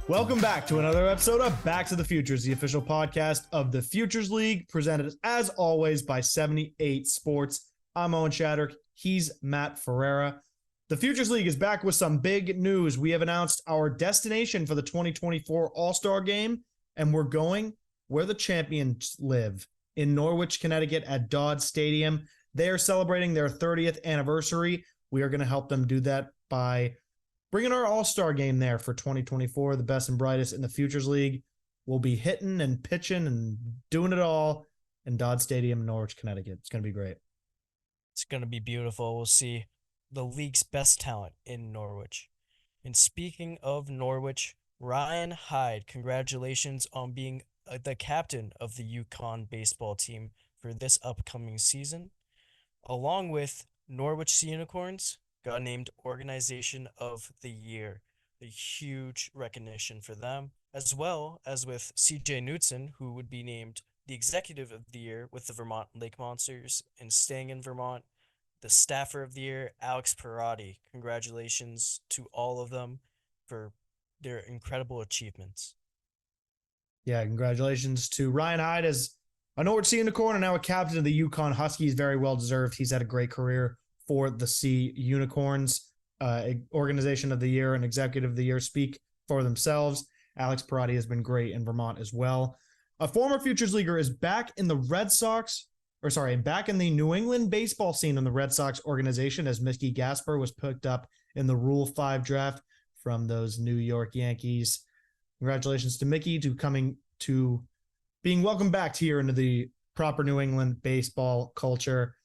Welcome back to another episode of Back to the Futures, the official podcast of the Futures League, presented as always by 78 Sports. I'm Owen Shattuck. He's Matt Ferreira. The Futures League is back with some big news. We have announced our destination for the 2024 All-Star Game, and we're going where the champions live, in Norwich, Connecticut at Dodd Stadium. They are celebrating their 30th anniversary. We are going to help them do that by bringing our All-Star Game there for 2024. The best and brightest in the Futures League will be hitting and pitching and doing it all in Dodd Stadium in Norwich, Connecticut. It's going to be great. It's going to be beautiful. We'll see the league's best talent in Norwich. And speaking of Norwich, Ryan Hyde, congratulations on being the captain of the UConn baseball team for this upcoming season. Along with Norwich Unicorns, got named Organization of the Year. A huge recognition for them, as well as with CJ Knutson, who would be named the Executive of the Year with the Vermont Lake Monsters and staying in Vermont. The Staffer of the Year, Alex Perotti. Congratulations to all of them for their incredible achievements. Yeah, congratulations to Ryan Hyde as a Norwich Unicorn and now a captain of the UConn Huskies. Very well deserved. He's had a great career for the Sea Unicorns. Organization of the Year and Executive of the Year speak for themselves. Alex Perotti has been great in Vermont as well. A former Futures Leaguer is back in the back in the New England baseball scene in the Red Sox organization as Mickey Gasper was picked up in the Rule 5 draft from those New York Yankees. Congratulations to Mickey to being welcomed back here into the proper New England baseball culture.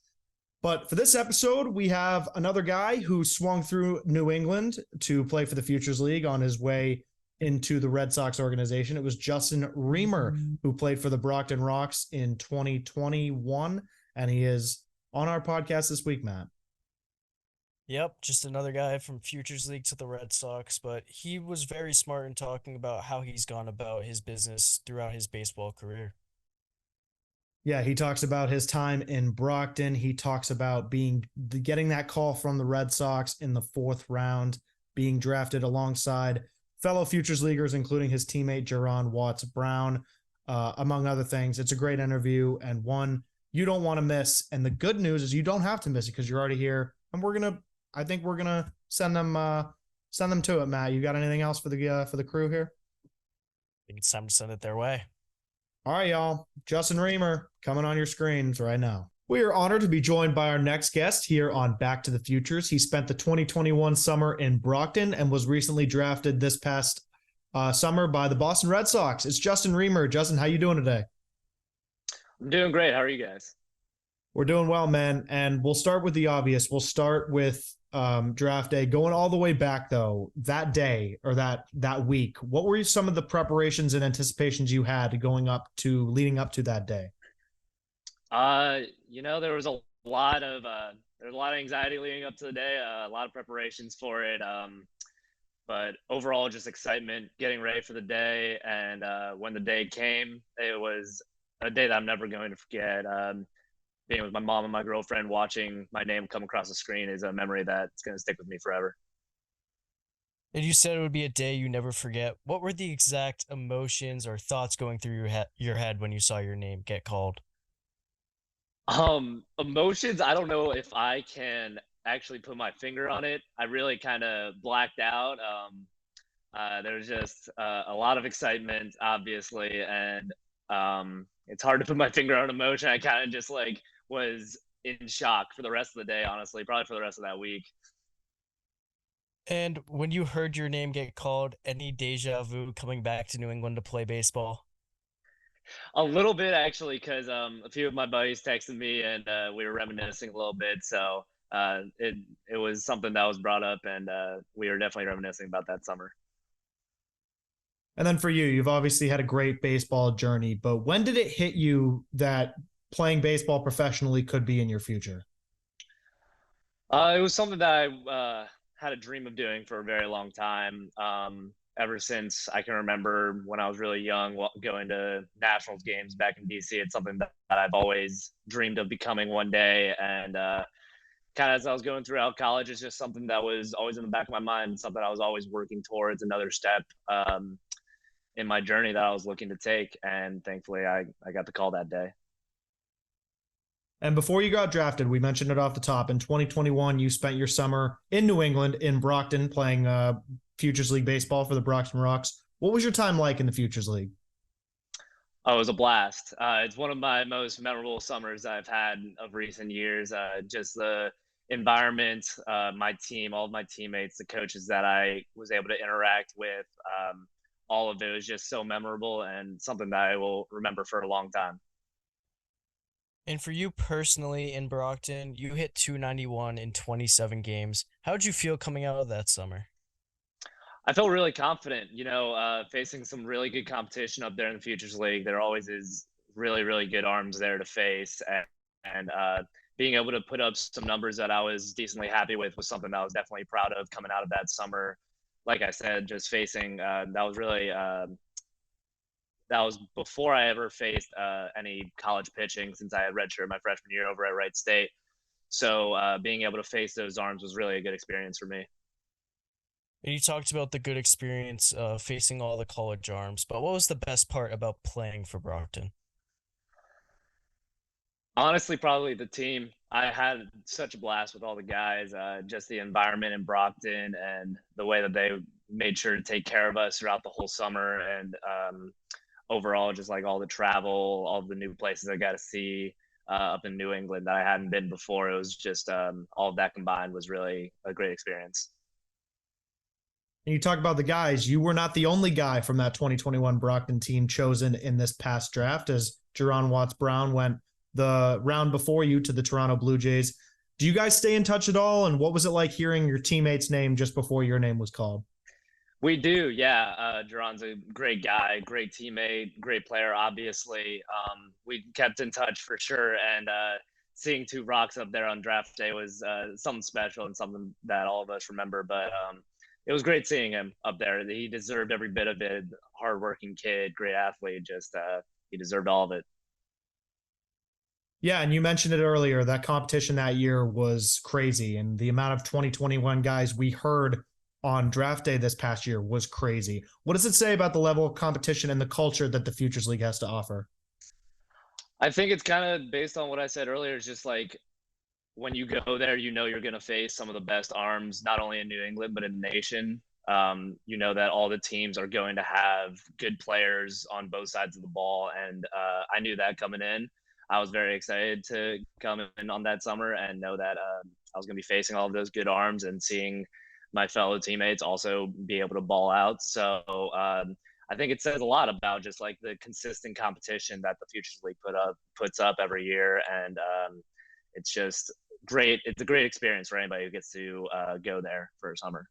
But for this episode, we have another guy who swung through New England to play for the Futures League on his way into the Red Sox organization. It was Justin Riemer who played for the Brockton Rox in 2021, and he is on our podcast this week, Matt. Yep, just another guy from Futures League to the Red Sox, but he was very smart in talking about how he's gone about his business throughout his baseball career. Yeah, he talks about his time in Brockton. He talks about getting that call from the Red Sox in the 4th round, being drafted alongside fellow Futures Leaguers, including his teammate Jerron Watts-Brown, among other things. It's a great interview and one you don't want to miss. And the good news is you don't have to miss it because you're already here. And I think we're gonna send them to it. Matt, you got anything else for the crew here? I think it's time to send it their way. All right, y'all. Justin Riemer coming on your screens right now. We are honored to be joined by our next guest here on Back to the Futures. He spent the 2021 summer in Brockton and was recently drafted this past summer by the Boston Red Sox. It's Justin Riemer. Justin, how you doing today? I'm doing great. How are you guys? We're doing well, man. And we'll start with the obvious. We'll start with draft day. Going all the way back, though, that day or that week, what were some of the preparations and anticipations you had leading up to that day? There was a lot of anxiety leading up to the day, a lot of preparations for it. But overall, just excitement, getting ready for the day. And when the day came, it was a day that I'm never going to forget. Being with my mom and my girlfriend, watching my name come across the screen is a memory that's going to stick with me forever. And you said it would be a day you never forget. What were the exact emotions or thoughts going through your head when you saw your name get called? Emotions, I don't know if I can actually put my finger on it. I really kind of blacked out. There was just a lot of excitement, obviously, and it's hard to put my finger on emotion. I kind of just was in shock for the rest of the day, honestly, probably for the rest of that week. And when you heard your name get called, any deja vu coming back to New England to play baseball? A little bit, actually, because a few of my buddies texted me and we were reminiscing a little bit. So it was something that was brought up, and we were definitely reminiscing about that summer. And then for you, you've obviously had a great baseball journey, but when did it hit you that playing baseball professionally could be in your future? It was something that I had a dream of doing for a very long time. Ever since I can remember when I was really young, going to Nationals games back in DC. It's something that I've always dreamed of becoming one day. And kind of as I was going throughout college, it's just something that was always in the back of my mind, something I was always working towards, another step in my journey that I was looking to take. And thankfully, I got the call that day. And before you got drafted, we mentioned it off the top. In 2021, you spent your summer in New England, in Brockton, playing Futures League baseball for the Brockton Rox. What was your time like in the Futures League? Oh, it was a blast. It's one of my most memorable summers I've had of recent years. Just the environment, my team, all of my teammates, the coaches that I was able to interact with, all of it was just so memorable and something that I will remember for a long time. And for you personally in Brockton, you hit 291 in 27 games. How did you feel coming out of that summer? I felt really confident, facing some really good competition up there in the Futures League. There always is really, really good arms there to face. And being able to put up some numbers that I was decently happy with was something that I was definitely proud of coming out of that summer. Like I said, just facing that was before I ever faced any college pitching since I had redshirted my freshman year over at Wright State. So being able to face those arms was really a good experience for me. And you talked about the good experience facing all the college arms, but what was the best part about playing for Brockton? Honestly, probably the team. I had such a blast with all the guys. Just the environment in Brockton and the way that they made sure to take care of us throughout the whole summer, and overall, just like all the travel, all the new places I got to see up in New England that I hadn't been before. It was just all of that combined was really a great experience. And you talk about the guys. You were not the only guy from that 2021 Brockton team chosen in this past draft, as Jerron Watts Brown went the round before you to the Toronto Blue Jays. Do you guys stay in touch at all? And what was it like hearing your teammate's name just before your name was called? We do, yeah. Duran's a great guy, great teammate, great player. Obviously, we kept in touch for sure, and seeing two Rocks up there on draft day was something special and something that all of us remember. But it was great seeing him up there. He deserved every bit of it. Hardworking kid, great athlete. Just he deserved all of it. Yeah, and you mentioned it earlier. That competition that year was crazy, and the amount of 2021 guys we heard on draft day this past year was crazy. What does it say about the level of competition and the culture that the Futures League has to offer? I think it's kind of based on what I said earlier. It's just like when you go there, you're going to face some of the best arms, not only in New England, but in the nation. You know that all the teams are going to have good players on both sides of the ball. And I knew that coming in. I was very excited to come in on that summer and know that I was going to be facing all of those good arms and seeing my fellow teammates also be able to ball out. So I think it says a lot about just like the consistent competition that the Futures League puts up every year. And it's just great. It's a great experience for anybody who gets to go there for a summer.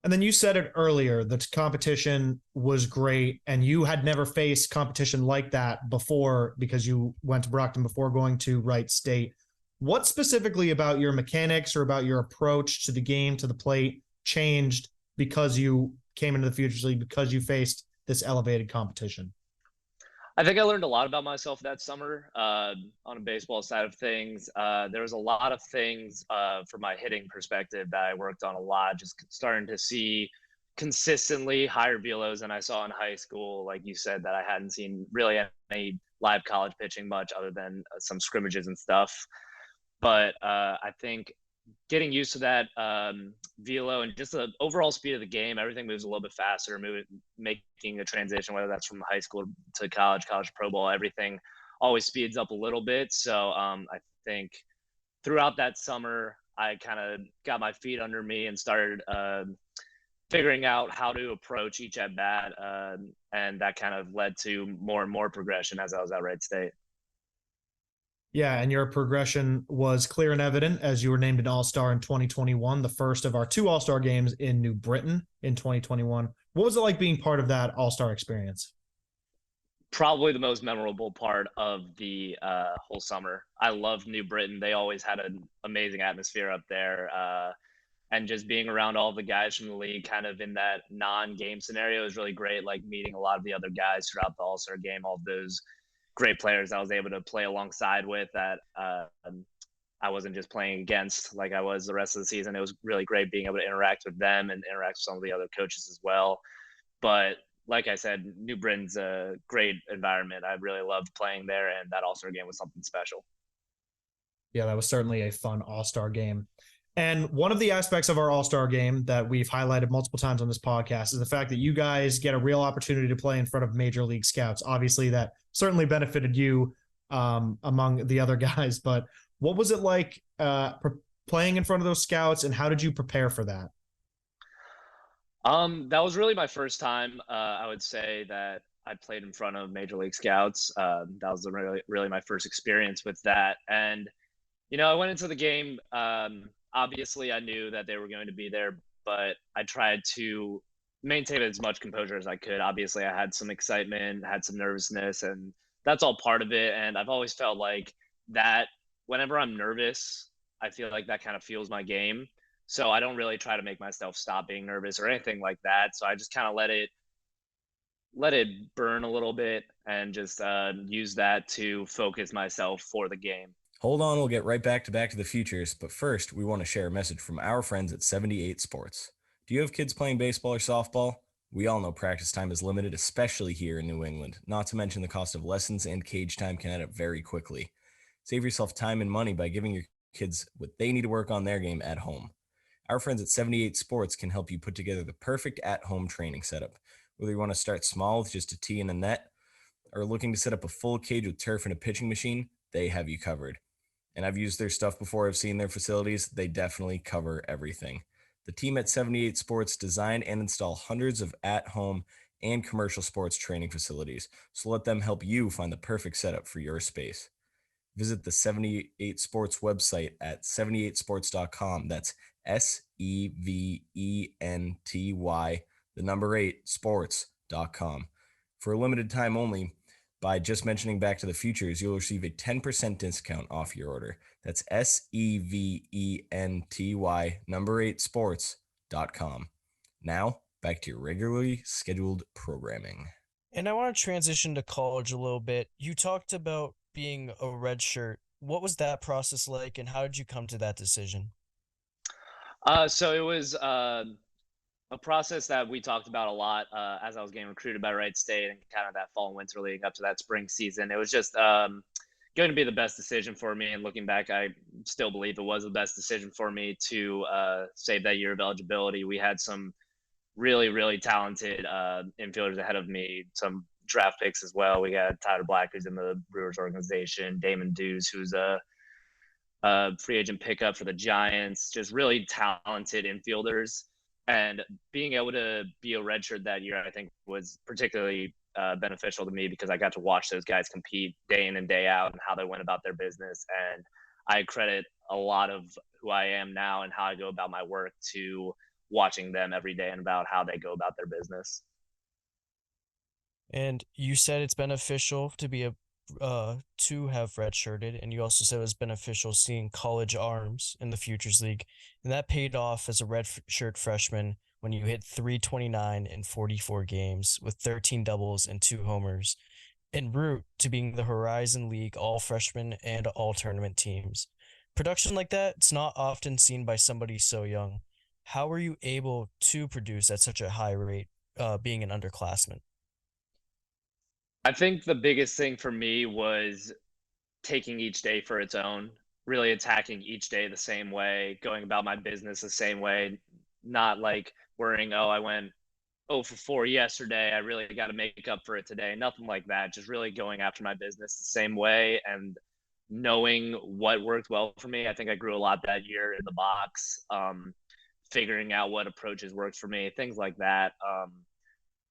And then you said it earlier, the competition was great, and you had never faced competition like that before because you went to Brockton before going to Wright State. What specifically about your mechanics or about your approach to the game, to the plate, changed because you came into the Futures League, because you faced this elevated competition? I think I learned a lot about myself that summer on a baseball side of things. There was a lot of things from my hitting perspective that I worked on a lot, just starting to see consistently higher velos than I saw in high school. Like you said, that I hadn't seen really any live college pitching much other than some scrimmages and stuff. But I think getting used to that velo and just the overall speed of the game, everything moves a little bit faster. Making a transition, whether that's from high school to college, college pro ball, everything always speeds up a little bit. So I think throughout that summer, I kind of got my feet under me and started figuring out how to approach each at bat, and that kind of led to more and more progression as I was at Red State. Yeah, and your progression was clear and evident as you were named an All-Star in 2021, the first of our two All-Star games in New Britain in 2021. What was it like being part of that All-Star experience? Probably the most memorable part of the whole summer. I loved New Britain. They always had an amazing atmosphere up there. And just being around all the guys from the league kind of in that non-game scenario is really great. Like meeting a lot of the other guys throughout the All-Star game, all of those great players I was able to play alongside with that I wasn't just playing against like I was the rest of the season. It was really great being able to interact with them and interact with some of the other coaches as well. But like I said, New Britain's a great environment. I really loved playing there, and that All-Star game was something special. Yeah, that was certainly a fun All-Star game. And one of the aspects of our All-Star game that we've highlighted multiple times on this podcast is the fact that you guys get a real opportunity to play in front of major league scouts. Obviously, that certainly benefited you among the other guys. But what was it like playing in front of those scouts, and how did you prepare for that? That was really my first time. I would say that I played in front of major league scouts. That was really my first experience with that. And I went into the game. Obviously, I knew that they were going to be there, but I tried to maintain as much composure as I could. Obviously, I had some excitement, had some nervousness, and that's all part of it. And I've always felt like that whenever I'm nervous, I feel like that kind of fuels my game. So I don't really try to make myself stop being nervous or anything like that. So I just kind of let it burn a little bit and just use that to focus myself for the game. Hold on, we'll get right back to the Futures, but first, we want to share a message from our friends at 78 Sports. Do you have kids playing baseball or softball? We all know practice time is limited, especially here in New England, not to mention the cost of lessons and cage time can add up very quickly. Save yourself time and money by giving your kids what they need to work on their game at home. Our friends at 78 Sports can help you put together the perfect at-home training setup. Whether you want to start small with just a tee and a net, or looking to set up a full cage with turf and a pitching machine, they have you covered. And I've used their stuff before. I've seen their facilities. They definitely cover everything. The team at 78 Sports design and install hundreds of at-home and commercial sports training facilities. So let them help you find the perfect setup for your space. Visit the 78 Sports website at 78sports.com. That's SEVENTY, the number 8, sports.com. For a limited time only, by just mentioning Back to the Futures, you'll receive a 10% discount off your order. That's SEVENTY, number 8, sports.com. Now, back to your regularly scheduled programming. And I want to transition to college a little bit. You talked about being a red shirt. What was that process like, and how did you come to that decision? So it was a process that we talked about a lot as I was getting recruited by Wright State and kind of that fall and winter leading up to that spring season. It was just going to be the best decision for me. And looking back, I still believe it was the best decision for me to save that year of eligibility. We had some really, really talented infielders ahead of me, some draft picks as well. We got Tyler Black, who's in the Brewers organization, Damon Dews, who's a free agent pickup for the Giants, just really talented infielders. And being able to be a redshirt that year, I think, was particularly beneficial to me because I got to watch those guys compete day in and day out and how they went about their business. And I credit a lot of who I am now and how I go about my work to watching them every day and about how they go about their business. And you said it's beneficial to be to have redshirted, and you also said it was beneficial seeing college arms in the Futures League, and that paid off as a red shirt freshman when you hit 329 in 44 games with 13 doubles and 2 homers, en route to being the Horizon League all freshman and all tournament teams. Production like that, it's not often seen by somebody so young. How were you able to produce at such a high rate, being an underclassman? I think the biggest thing for me was taking each day for its own, really attacking each day the same way, going about my business the same way, not like worrying, oh, I went 0 for 4 yesterday. I really got to make up for it today. Nothing like that. Just really going after my business the same way and knowing what worked well for me. I think I grew a lot that year in the box, figuring out what approaches worked for me, things like that.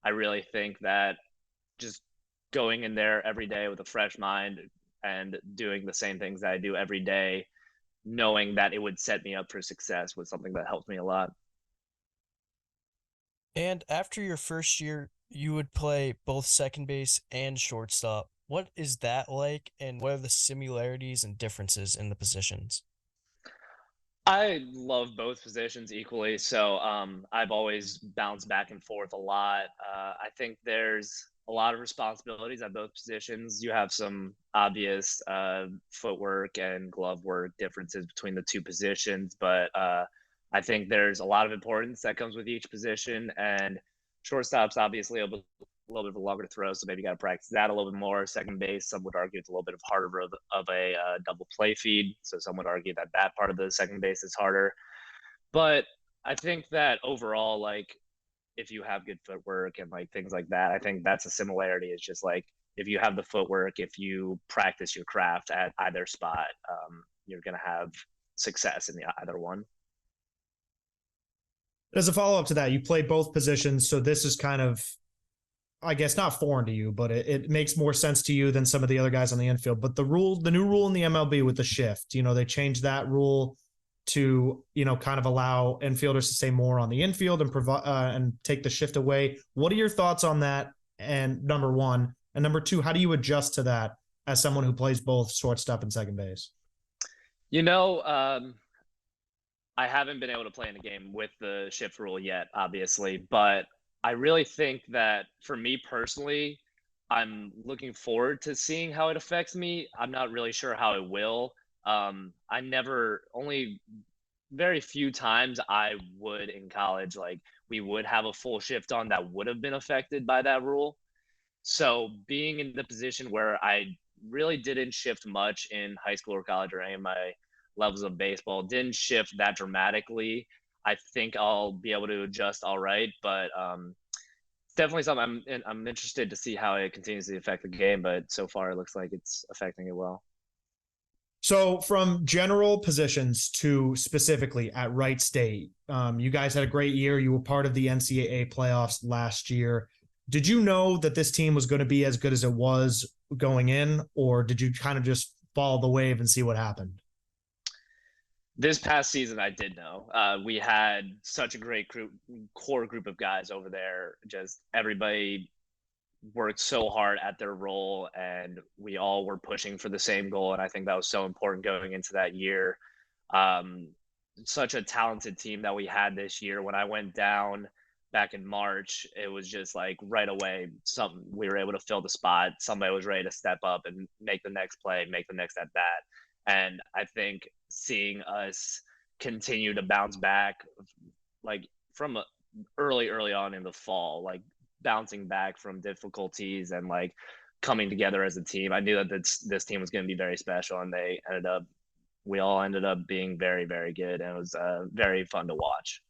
I really think that just going in there every day with a fresh mind and doing the same things that I do every day, knowing that it would set me up for success was something that helped me a lot. And after your first year, you would play both second base and shortstop. What is that like, and what are the similarities and differences in the positions? I love both positions equally, so I've always bounced back and forth a lot. I think there's a lot of responsibilities at both positions. You have some obvious footwork and glove work differences between the two positions, but I think there's a lot of importance that comes with each position. And shortstop's obviously a little bit of a longer throw, so maybe you got to practice that a little bit more. Second base, some would argue it's a little bit harder of a double play feed, so some would argue that that part of the second base is harder. But I think that overall, like, if you have good footwork and like things like that, I think that's a similarity. It's just like if you have the footwork, if you practice your craft at either spot, you're going to have success in either one. As a follow-up to that, you played both positions, so this is kind of, I guess, not foreign to you, but it makes more sense to you than some of the other guys on the infield. But the new rule in the MLB with the shift, they changed that rule to, kind of allow infielders to stay more on the infield and provide and take the shift away. What are your thoughts on that? And number one, and number two, how do you adjust to that as someone who plays both shortstop and second base? I haven't been able to play in a game with the shift rule yet, obviously, but I really think that for me personally, I'm looking forward to seeing how it affects me. I'm not really sure how it will. Only very few times I would in college, like we would have a full shift on that would have been affected by that rule. So being in the position where I really didn't shift much in high school or college or any of my levels of baseball, didn't shift that dramatically, I think I'll be able to adjust all right. But it's definitely something I'm interested to see how it continues to affect the game. But so far, it looks like it's affecting it well. So from general positions to specifically at Wright State, you guys had a great year. You were part of the NCAA playoffs last year. Did you know that this team was going to be as good as it was going in, or did you kind of just follow the wave and see what happened? This past season, I did know. We had such a great core group of guys over there. Just everybody worked so hard at their role, and we all were pushing for the same goal. And I think that was so important going into that year. Such a talented team that we had this year. When I went down back in March, it was just like right away, we were able to fill the spot. Somebody was ready to step up and make the next play, make the next at bat. And I think seeing us continue to bounce back, like from early on in the fall, like bouncing back from difficulties and like coming together as a team, I knew that this team was going to be very special, and we all ended up being very, very good, and it was very fun to watch.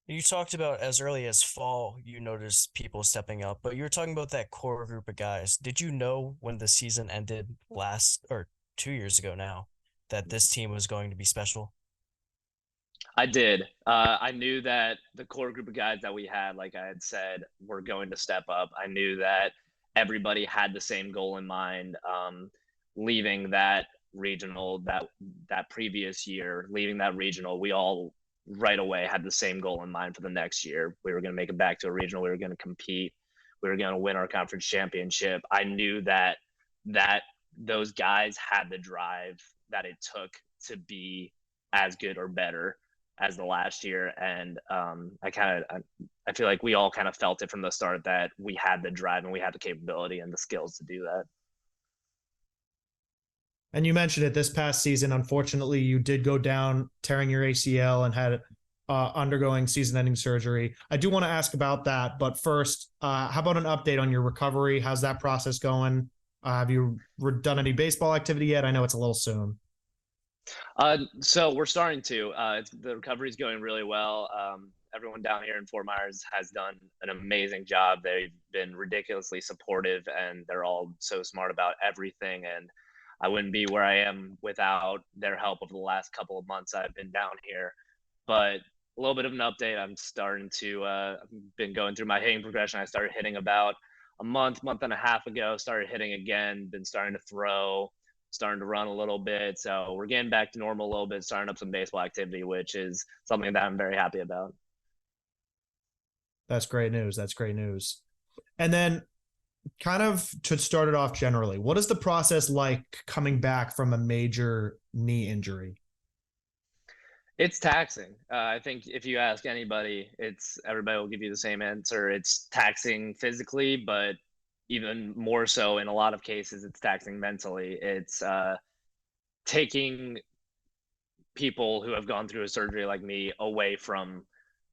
You talked about as early as fall, you noticed people stepping up, but you were talking about that core group of guys. Did you know when the season ended 2 years ago now, that this team was going to be special? I did. I knew that the core group of guys that we had, like I had said, were going to step up. I knew that everybody had the same goal in mind. Leaving that regional, that previous year, we all right away had the same goal in mind for the next year. We were going to make it back to a regional. We were going to compete. We were going to win our conference championship. I knew that those guys had the drive that it took to be as good or better as the last year. And I feel like we all kind of felt it from the start that we had the drive and we had the capability and the skills to do that. And you mentioned it this past season. Unfortunately, you did go down tearing your ACL and had undergoing season-ending surgery. I do want to ask about that, but first, how about an update on your recovery? How's that process going? Have you done any baseball activity yet? I know it's a little soon. So we're starting to. The recovery is going really well. Everyone down here in Fort Myers has done an amazing job. They've been ridiculously supportive, and they're all so smart about everything. And I wouldn't be where I am without their help over the last couple of months I've been down here. But a little bit of an update. I'm starting to. I've been going through my hitting progression. I started hitting about a month and a half ago. Started hitting again. Been starting to throw. Starting to run a little bit. So we're getting back to normal a little bit, starting up some baseball activity, which is something that I'm very happy about. That's great news. That's great news. And then kind of to start it off generally, what is the process like coming back from a major knee injury? It's taxing. I think if you ask anybody, everybody will give you the same answer. It's taxing physically, but even more so in a lot of cases, it's taxing mentally. It's taking people who have gone through a surgery like me away from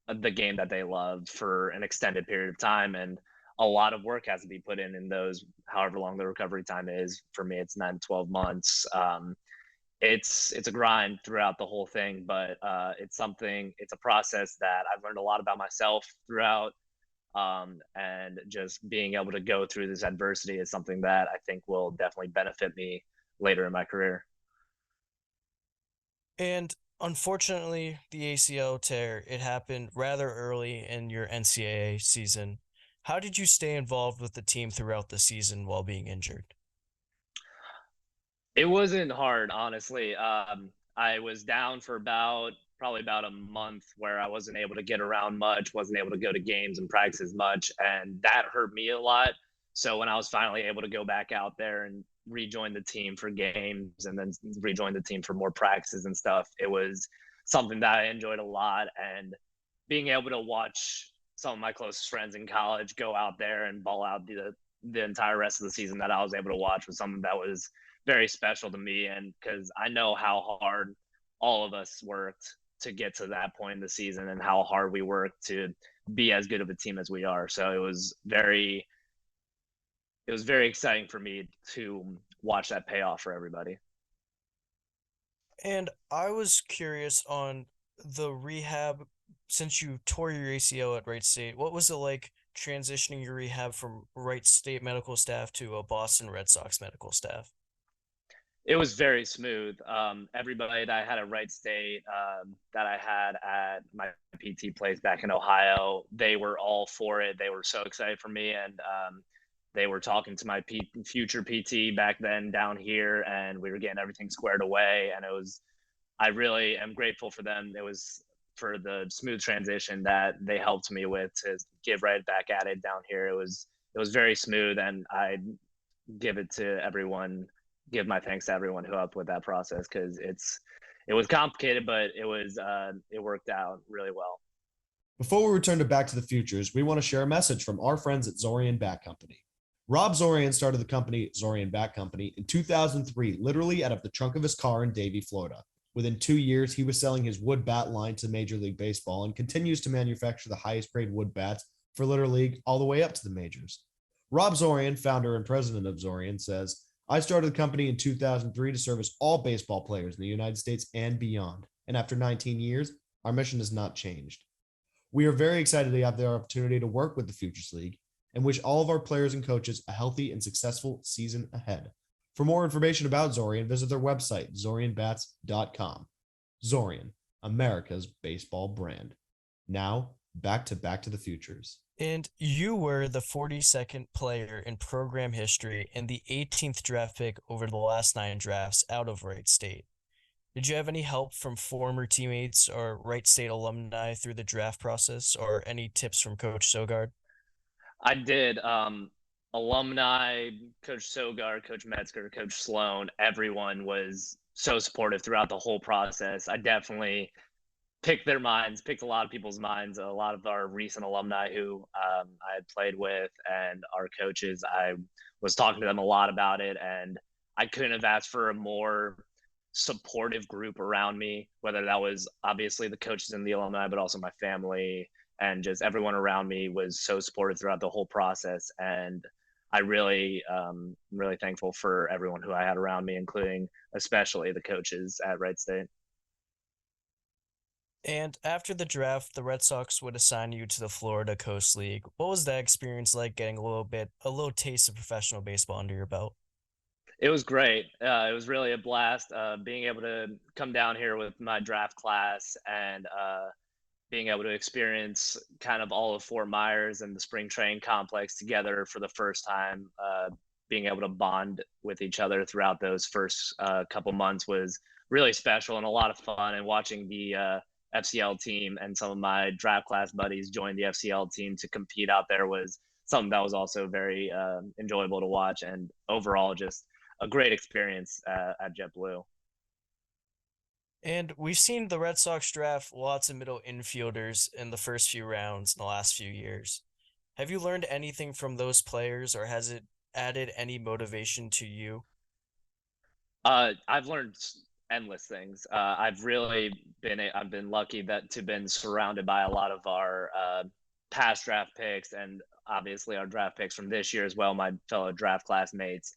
the game that they love for an extended period of time, and a lot of work has to be put in those however long the recovery time is. For me, it's 9 to 12 months. It's a grind throughout the whole thing, but it's a process that I've learned a lot about myself throughout, and just being able to go through this adversity is something that I think will definitely benefit me later in my career. And unfortunately, the ACL tear, it happened rather early in your NCAA season. How did you stay involved with the team throughout the season while being injured? It wasn't hard, honestly. I was down for probably about a month where I wasn't able to get around much, wasn't able to go to games and practice as much, and that hurt me a lot. So when I was finally able to go back out there and rejoin the team for games and then rejoin the team for more practices and stuff, it was something that I enjoyed a lot. And being able to watch some of my closest friends in college go out there and ball out the entire rest of the season that I was able to watch was something that was very special to me. And because I know how hard all of us worked to get to that point in the season and how hard we worked to be as good of a team as we are. So it was very exciting for me to watch that pay off for everybody. And I was curious on the rehab since you tore your ACL at Wright State. What was it like transitioning your rehab from Wright State medical staff to a Boston Red Sox medical staff? It was very smooth. Everybody that I had at Wright State, that I had at my PT place back in Ohio, they were all for it. They were so excited for me, and they were talking to my future PT back then down here, and we were getting everything squared away. And I really am grateful for them. It was for the smooth transition that they helped me with to get right back at it down here. It was very smooth, and I give it to everyone give my thanks to everyone who helped with that process, because it was complicated, but it worked out really well. Before we return to Back to the Futures, we want to share a message from our friends at Zorian Bat Company. Rob Zorian started the company Zorian Bat Company in 2003, literally out of the trunk of his car in Davie, Florida. Within 2 years, he was selling his wood bat line to Major League Baseball and continues to manufacture the highest grade wood bats for Little League all the way up to the majors. Rob Zorian, founder and president of Zorian, says, I started the company in 2003 to service all baseball players in the United States and beyond. And after 19 years, our mission has not changed. We are very excited to have the opportunity to work with the Futures League and wish all of our players and coaches a healthy and successful season ahead. For more information about Zorian, visit their website, zorianbats.com. Zorian, America's baseball brand. Now, back to the Futures. And you were the 42nd player in program history and the 18th draft pick over the last 9 drafts out of Wright State. Did you have any help from former teammates or Wright State alumni through the draft process, or any tips from Coach Sogard? I did. Alumni, Coach Sogar, Coach Metzger, Coach Sloan, everyone was so supportive throughout the whole process. I definitely picked their minds, picked a lot of people's minds, a lot of our recent alumni who I had played with, and our coaches. I was talking to them a lot about it, and I couldn't have asked for a more supportive group around me, whether that was obviously the coaches and the alumni, but also my family, and just everyone around me was so supportive throughout the whole process. And I really, really thankful for everyone who I had around me, including especially the coaches at Wright State. And after the draft, the Red Sox would assign you to the Florida Coast League. What was that experience like, getting a little taste of professional baseball under your belt? It was great. It was really a blast being able to come down here with my draft class, and being able to experience kind of all of Fort Myers and the spring training complex together for the first time. Being able to bond with each other throughout those first couple months was really special and a lot of fun. And watching the FCL team and some of my draft class buddies join the FCL team to compete out there was something that was also very enjoyable to watch, and overall just a great experience at JetBlue. And we've seen the Red Sox draft lots of middle infielders in the first few rounds in the last few years. Have you learned anything from those players, or has it added any motivation to you? I've learned endless things. I've been lucky that to been surrounded by a lot of our past draft picks and obviously our draft picks from this year as well. My fellow draft classmates,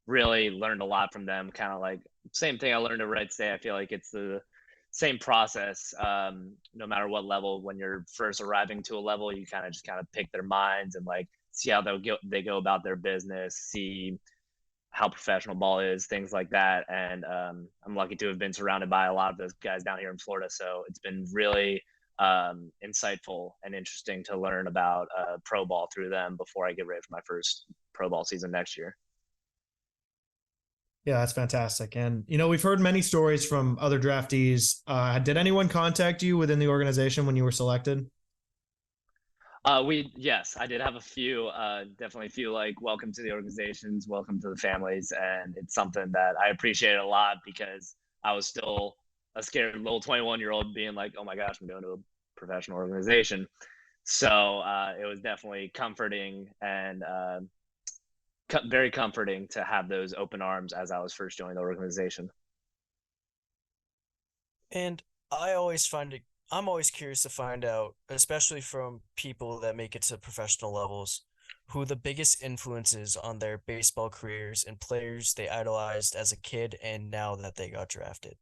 really learned a lot from them. Kind of like same thing I learned at Red State. I feel like it's the same process, no matter what level. When you're first arriving to a level, you kind of pick their minds and like see how they go about their business, see how professional ball is, things like that. And I'm lucky to have been surrounded by a lot of those guys down here in Florida. So it's been really insightful and interesting to learn about pro ball through them before I get ready for my first pro ball season next year. Yeah, that's fantastic. And, we've heard many stories from other draftees. Did anyone contact you within the organization when you were selected? Yes, I did have a few, definitely feel like welcome to the organizations, welcome to the families. And it's something that I appreciate a lot because I was still a scared little 21-year-old being like, oh my gosh, I'm going to a professional organization. So it was definitely comforting and very comforting to have those open arms as I was first joining the organization. And I always find it, I'm always curious to find out, especially from people that make it to professional levels, who the biggest influences on their baseball careers and players they idolized as a kid and now that they got drafted.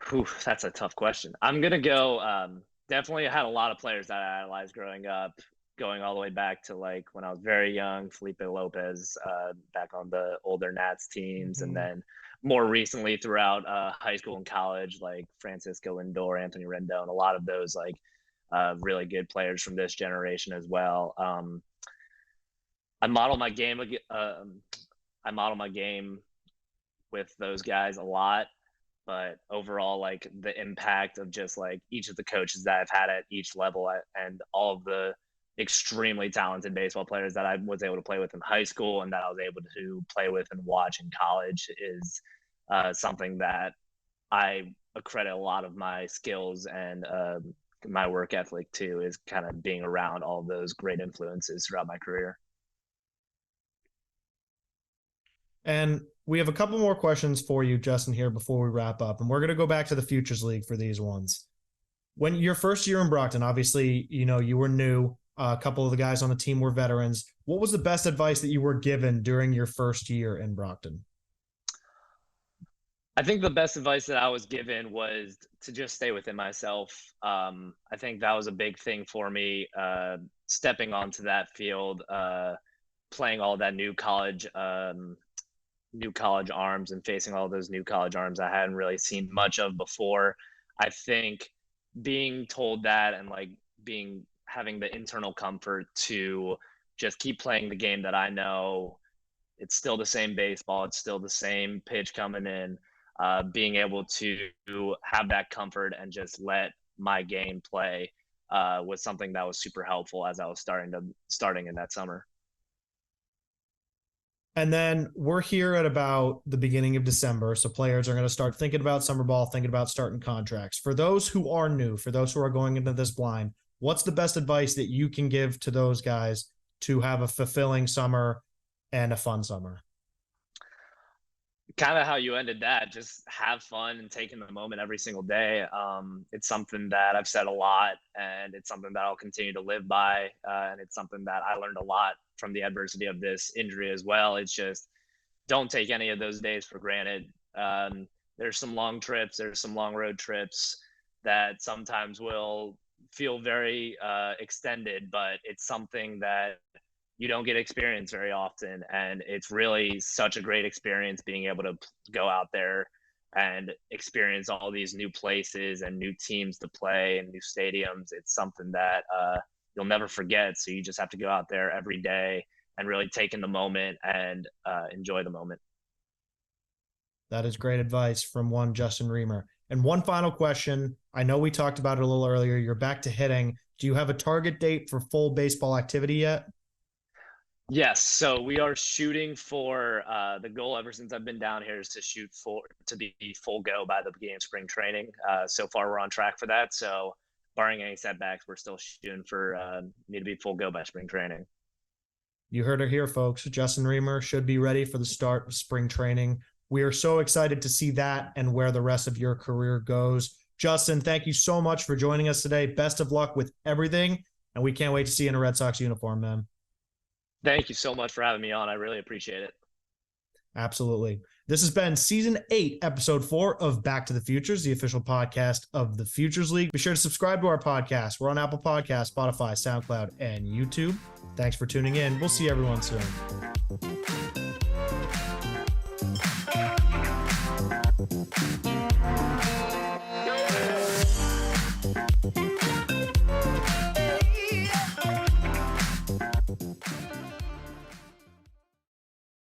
Whew, that's a tough question. I'm gonna go. Definitely had a lot of players that I idolized growing up, going all the way back to like when I was very young, Felipe Lopez, back on the older Nats teams, and then more recently throughout high school and college, like Francisco Lindor, Anthony Rendon, a lot of those like really good players from this generation as well. I model my game. I model my game with those guys a lot, but overall like the impact of just like each of the coaches that I've had at each level and all of the extremely talented baseball players that I was able to play with in high school and that I was able to play with and watch in college is something that I accredit a lot of my skills and my work ethic to, is kind of being around all those great influences throughout my career. And we have a couple more questions for you, Justin, here before we wrap up. And we're going to go back to the Futures League for these ones. When your first year in Brockton, obviously, you were new. A couple of the guys on the team were veterans. What was the best advice that you were given during your first year in Brockton? I think the best advice that I was given was to just stay within myself. I think that was a big thing for me, stepping onto that field, playing all that new college arms and facing all those new college arms I hadn't really seen much of before. I think being told that and like having the internal comfort to just keep playing the game that I know, it's still the same baseball, it's still the same pitch coming in, being able to have that comfort and just let my game play was something that was super helpful as I was starting in that summer. And then we're here at about the beginning of December. So players are going to start thinking about summer ball, thinking about starting contracts. For those who are new, for those who are going into this blind, what's the best advice that you can give to those guys to have a fulfilling summer and a fun summer? Kind of how you ended that, just have fun and taking the moment every single day. It's something that I've said a lot, and it's something that I'll continue to live by. And it's something that I learned a lot from the adversity of this injury as well. It's just don't take any of those days for granted. There's some long trips, there's some long road trips that sometimes will feel very extended, but it's something that you don't get experience very often. And it's really such a great experience being able to go out there and experience all these new places and new teams to play and new stadiums. It's something that you'll never forget. So you just have to go out there every day and really take in the moment and enjoy the moment. That is great advice from one Justin Riemer. And one final question. I know we talked about it a little earlier. You're back to hitting. Do you have a target date for full baseball activity yet? Yes, so we are shooting for the goal ever since I've been down here is to be full go by the beginning of spring training. So far, we're on track for that. So, barring any setbacks, we're still shooting for me to be full go by spring training. You heard it here, folks. Justin Riemer should be ready for the start of spring training. We are so excited to see that and where the rest of your career goes. Justin, thank you so much for joining us today. Best of luck with everything, and we can't wait to see you in a Red Sox uniform, man. Thank you so much for having me on. I really appreciate it. Absolutely. This has been season 8, episode 4 of Back to the Futures, the official podcast of the Futures League. Be sure to subscribe to our podcast. We're on Apple Podcasts, Spotify, SoundCloud, and YouTube. Thanks for tuning in. We'll see everyone soon.